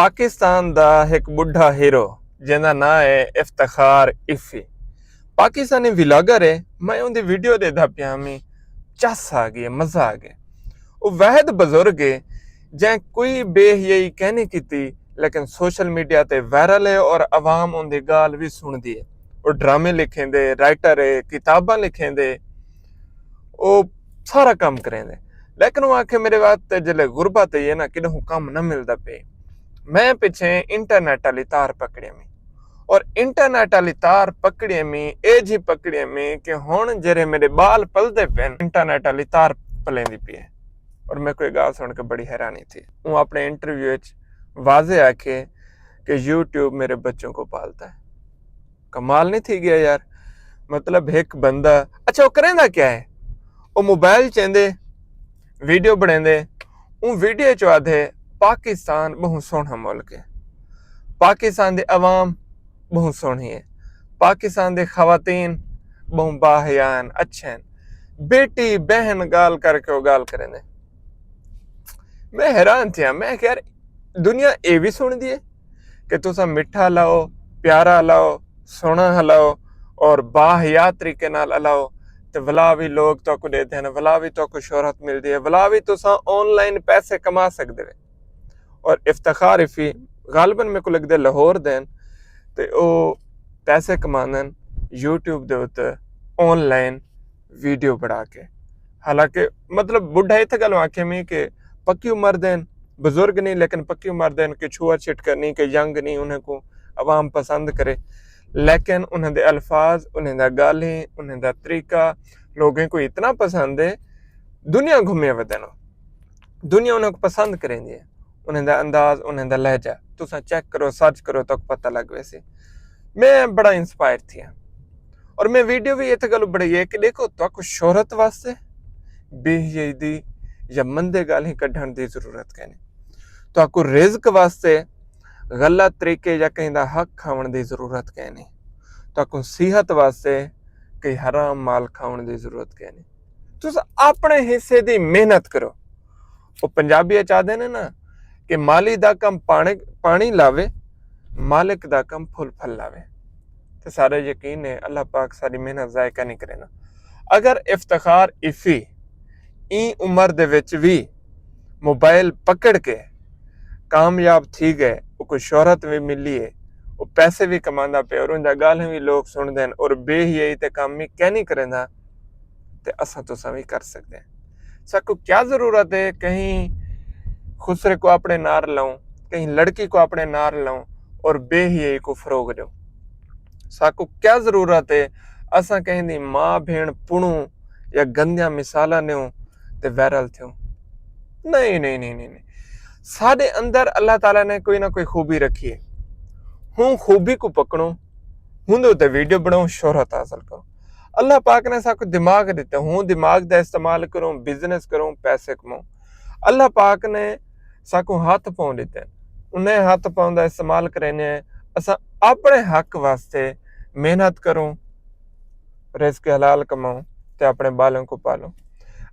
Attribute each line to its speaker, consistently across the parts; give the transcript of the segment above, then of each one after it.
Speaker 1: पाकिस्तान दा एक बुढ़ा हीरो जिंदा ना है इफ्तिखार इफी। पाकिस्तानी व्लॉगर है। मैं उनकी वीडियो देखा पिया मैं चस आ गई, मजा आ गया। वो वहद बुजुर्ग है जै कोई बेहयाई कहनी की, लेकिन सोशल मीडिया ते वायरल है और आवाम उनकी गाल भी सुनती है। वो ड्रामे लिखेंदे, राइटर है, किताबां लिखेंदे, वो सारा काम करेंदे। लेकिन वो आखे मेरे वास्ते जिले गुरबत है ना कि काम ना मिलता पे। मैं पिछे इंटरनेट वाली तार पकड़े में और इंटरनेट वाली तार पकड़े में ए जी पकड़े में कि हुण जेरे मेरे बाल पलते पे इंटरनेट वाली तार पलेंदी पी है। और मैं कोई गाल सुन के बड़ी हैरानी थी। वो अपने इंटरव्यू वाजे आखे कि यूट्यूब मेरे बच्चों को पालता है। कमाल नहीं थी गया यार। मतलब एक बंदा अच्छा वो करेंदा क्या है, वो मोबाइल चेंदे वीडियो बनेंदे, वो वीडियो च आधे पाकिस्तान बहुत सोहना मुल्क है, पाकिस्तान दे अवाम बहुत सोहनी है, पाकिस्तान दे खवातीन बहुत बाहयान अच्छे हैं, बेटी बहन गाल करके वो गाल करेंदे। मैं हैरान थिया। मैं यार दुनिया ये भी सुन दी है कि तुसा मिठा लाओ, प्यारा लाओ, सोना हलाओ और बाहया तरीके नाल हलाओ तो वला भी लोग तो देते हैं, वला भी तो शोहरत मिलती है, वला भी तुसा ऑनलाइन पैसे कमा सकते हो। और इफ्तिखार इफी गालबन मेरे को लगता लाहौर देन ते ओ पैसे कमानन यूट्यूब दे उत्ते ऑनलाइन वीडियो बना के। हालांकि मतलब बुढ़ा इत्थे गल आखे में कि पक्की उम्र देन, बुजुर्ग नहीं लेकिन पक्की उम्र देन कि छुआ छिट करनी कि यंग नहीं, उन्हें को अवाम पसंद करे। लेकिन उन्हें दे अल्फाज, उन्हें दा गालें, उन्हें दा तरीका लोगों को इतना पसंद है, दुनिया घूमे वदनो, दुनिया उन्हें को पसंद करेंदी है। उन्हें दा अंदाज, उन्हें दा लहजा तुसा चेक करो, सर्च करो तो पता लग वैसे। मैं बड़ा इंस्पायर थी और मैं वीडियो भी इत्थे गल बड़ी है कि देखो तो शोहरत वास्ते बेहयाई दी या मंदे गाली कढ़ण दी जरूरत कहनी, तो रिज़्क वास्ते गलत तरीके या कहीं दा हक खावन दी जरूरत कहनी, तो सेहत वास्ते कई हराम माल खावन दी जरूरत कहनी। तुस अपने हिस्से दी मेहनत करो। वो पंजाबी चाहते ने ना कि माली दा कम पानी लावे, मालिक दा कम फुल फल लावे। तो सारे यकीन है अल्लाह पाक सारी मेहनत जायका नहीं करे ना। अगर इफ्तिखार इफी ई उम्र दे विच भी मोबाइल पकड़ के कामयाब थी गए, वो कोई शोहरत भी मिली है, वो पैसे भी कमांदा पे और उनका गालें भी लोग सुन देन और बेहियाई ते काम भी क्या नहीं करेंदा, ते असा तुसा भी कर सकते हैं। साको क्या जरूरत है कहीं खुसरे को अपने नार लाऊं, कहीं लड़की को अपने नार लाऊं और बेहियाई को फरोग दूं। साको क्या जरूरत है असा कहीं दी मां भेण पुणू या गंदिया मिसाला न्यूं ते वायरल थ्यूं। नहीं नहीं नहीं नहीं, नहीं। साडे अंदर अल्लाह ताला ने कोई ना कोई खूबी रखी है। हूं खूबी को पकड़ूं, हूं ते वीडियो बनाऊं, शोहरत हासिल करूं। अल्लाह पाक ने साको दिमाग दिता, हूं दिमाग दा इस्तेमाल करूं, बिजनेस करूं, पैसे कमाऊं। अल्लाह पाक ने साको हाथ पाउं दिते, उन्हें हाथ पाउं दा इस्तेमाल करने असा अपने हक वास्ते मेहनत करूं, रिज़्क हलाल कमाऊं ते अपने बालों को पालूं।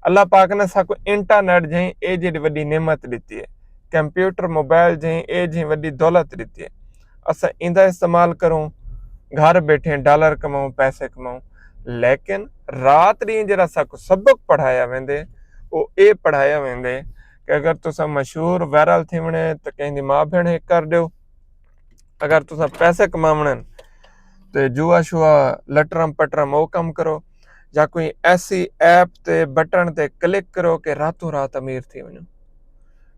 Speaker 1: अल्लाह पाक ने साको इंटरनेट जी ए जी वड्डी नेमत दी है, कंप्यूटर मोबाइल जी ए जी वड्डी दौलत दी है। असा इंदा इस्तेमाल करूं, घर बैठे डॉलर कमाऊं, पैसे कमाऊं। लेकिन रात दी जरा साको सबक पढ़ाया वेंदे, वो ये पढ़ाया वेंदे कि अगर तुसा मशहूर वायरल थीवणे तो कहीं मां भेण हिक कर दो, अगर तुसा पैसे कमावणे तो जुआ शुआ लटरम पटरम वो कम करो, या कोई ऐसी ऐप ते बटन ते क्लिक करो कि रातों रात अमीर थी वनो।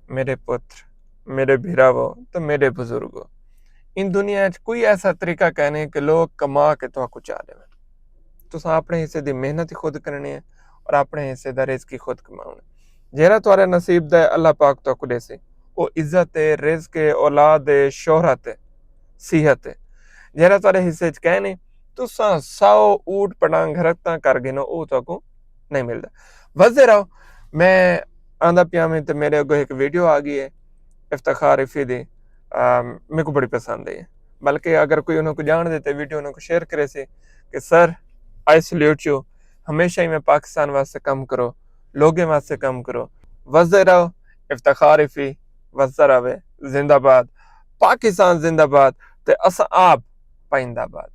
Speaker 1: मेरे पुत्र, मेरे भिरावो तो मेरे बुजुर्गो, इन दुनिया कोई ऐसा तरीका कहने कि लोग कमा के तो कुछ आ देवे। तुसा अपने हिस्से दी मेहनत ही खुद करनी है और अपने हिस्से दा रिज़्क खुद कमाना। जेरा तुम्हारे नसीब दा अल्लाह पाक तो कुछ से वो इज्जत है, रिज़्क है, औलाद है, शोहरत है, सेहत है। जेरा तुम्हारे हिस्से च कहने तुसा 100 ऊट पटांग घरता कर गिनो, वो तो नहीं मिलता। वजदे रहो। मैं आंदा पिया में तो मेरे अगो एक वीडियो आ गई है इफ्तिखार इफी दी, मेरे को बड़ी पसंद है। बल्कि अगर कोई उन्होंने जान देते वीडियो उन्होंने शेयर करे से कि सर आई सल्यूट यू, हमेशा ही मैं पाकिस्तान वास्ते कम करो, लोगों वास्ते कम करो। वजदे रहो। इफ्तिखार इफी वजदा रहे। जिंदाबाद। पाकिस्तान जिंदाबाद ते असां आप पाइंदाबाद।